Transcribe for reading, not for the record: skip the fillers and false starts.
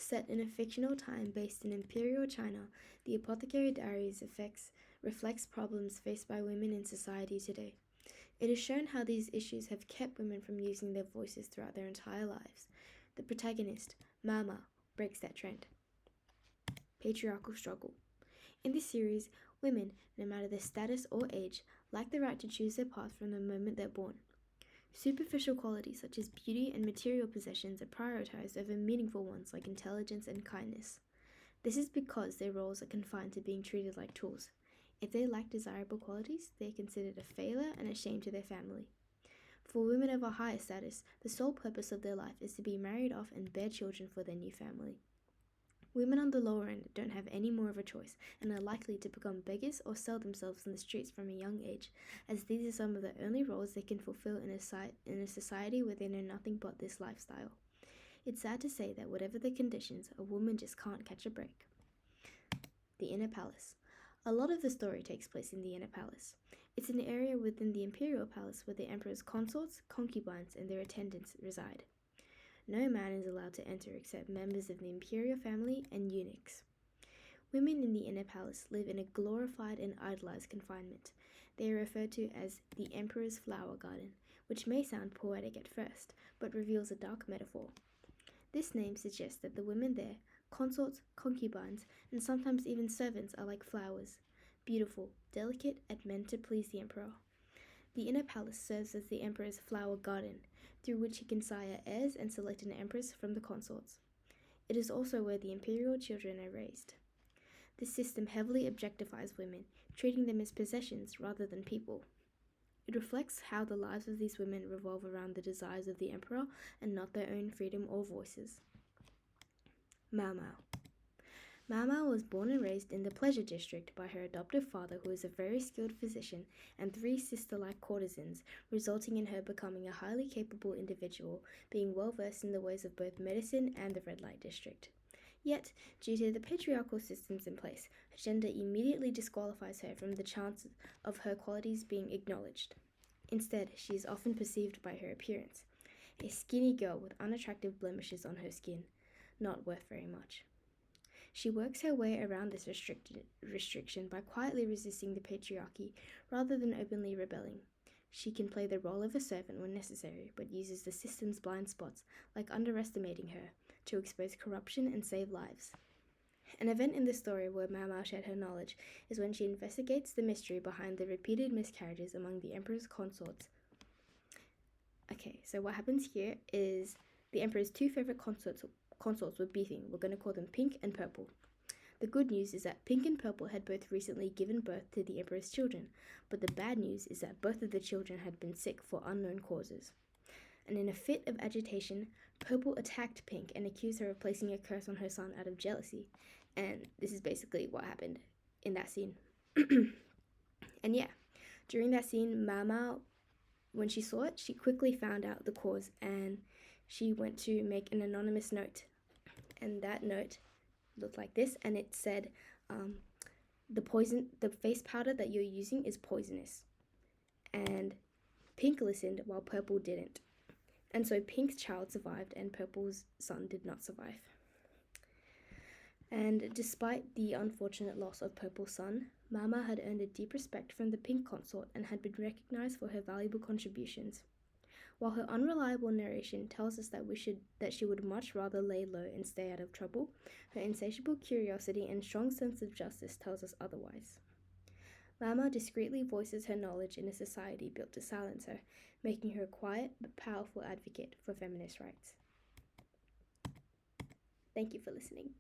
Set in a fictional time based in Imperial China, the Apothecary Diaries reflects problems faced by women in society today. It is shown how these issues have kept women from using their voices throughout their entire lives. The protagonist, Maomao, breaks that trend. Patriarchal struggle. In this series, women, no matter their status or age, lack the right to choose their path from the moment they're born. Superficial qualities such as beauty and material possessions are prioritized over meaningful ones like intelligence and kindness. This is because their roles are confined to being treated like tools. If they lack desirable qualities, they are considered a failure and a shame to their family. For women of a higher status, the sole purpose of their life is to be married off and bear children for their new family. Women on the lower end don't have any more of a choice and are likely to become beggars or sell themselves in the streets from a young age, as these are some of the only roles they can fulfill in a society where they know nothing but this lifestyle. It's sad to say that whatever the conditions, a woman just can't catch a break. The Inner Palace. A lot of the story takes place in the Inner Palace. It's an area within the Imperial Palace where the Emperor's consorts, concubines, and their attendants reside. No man is allowed to enter except members of the imperial family and eunuchs. Women in the Inner Palace live in a glorified and idolized confinement. They are referred to as the Emperor's Flower Garden, which may sound poetic at first, but reveals a dark metaphor. This name suggests that the women there, consorts, concubines, and sometimes even servants, are like flowers, beautiful, delicate, and meant to please the Emperor. The Inner Palace serves as the Emperor's flower garden, through which he can sire heirs and select an empress from the consorts. It is also where the imperial children are raised. This system heavily objectifies women, treating them as possessions rather than people. It reflects how the lives of these women revolve around the desires of the Emperor and not their own freedom or voices. Maomao. Maomao was born and raised in the Pleasure District by her adoptive father, who is a very skilled physician, and 3 sister-like courtesans, resulting in her becoming a highly capable individual, being well versed in the ways of both medicine and the Red Light District. Yet, due to the patriarchal systems in place, her gender immediately disqualifies her from the chance of her qualities being acknowledged. Instead, she is often perceived by her appearance. A skinny girl with unattractive blemishes on her skin, not worth very much. She works her way around this restriction by quietly resisting the patriarchy rather than openly rebelling. She can play the role of a servant when necessary, but uses the system's blind spots, like underestimating her, to expose corruption and save lives. An event in the story where Maomao shared her knowledge is when she investigates the mystery behind the repeated miscarriages among the Emperor's consorts. Okay, so what happens here is the Emperor's 2 favorite consorts were beefing. We're going to call them Pink and Purple. The good news is that Pink and Purple had both recently given birth to the Emperor's children, but the bad news is that both of the children had been sick for unknown causes. And in a fit of agitation, Purple attacked Pink and accused her of placing a curse on her son out of jealousy. And this is basically what happened in that scene. And yeah, during that scene, Maomao, when she saw it, she quickly found out the cause and she went to make an anonymous note. And that note looked like this, and it said, the face powder that you're using is poisonous. And Pink listened while Purple didn't. And so Pink's child survived and Purple's son did not survive. And despite the unfortunate loss of Purple's son, Maomao had earned a deep respect from the Pink consort and had been recognized for her valuable contributions. While her unreliable narration tells us that she would much rather lay low and stay out of trouble, her insatiable curiosity and strong sense of justice tells us otherwise. Maomao discreetly voices her knowledge in a society built to silence her, making her a quiet but powerful advocate for feminist rights. Thank you for listening.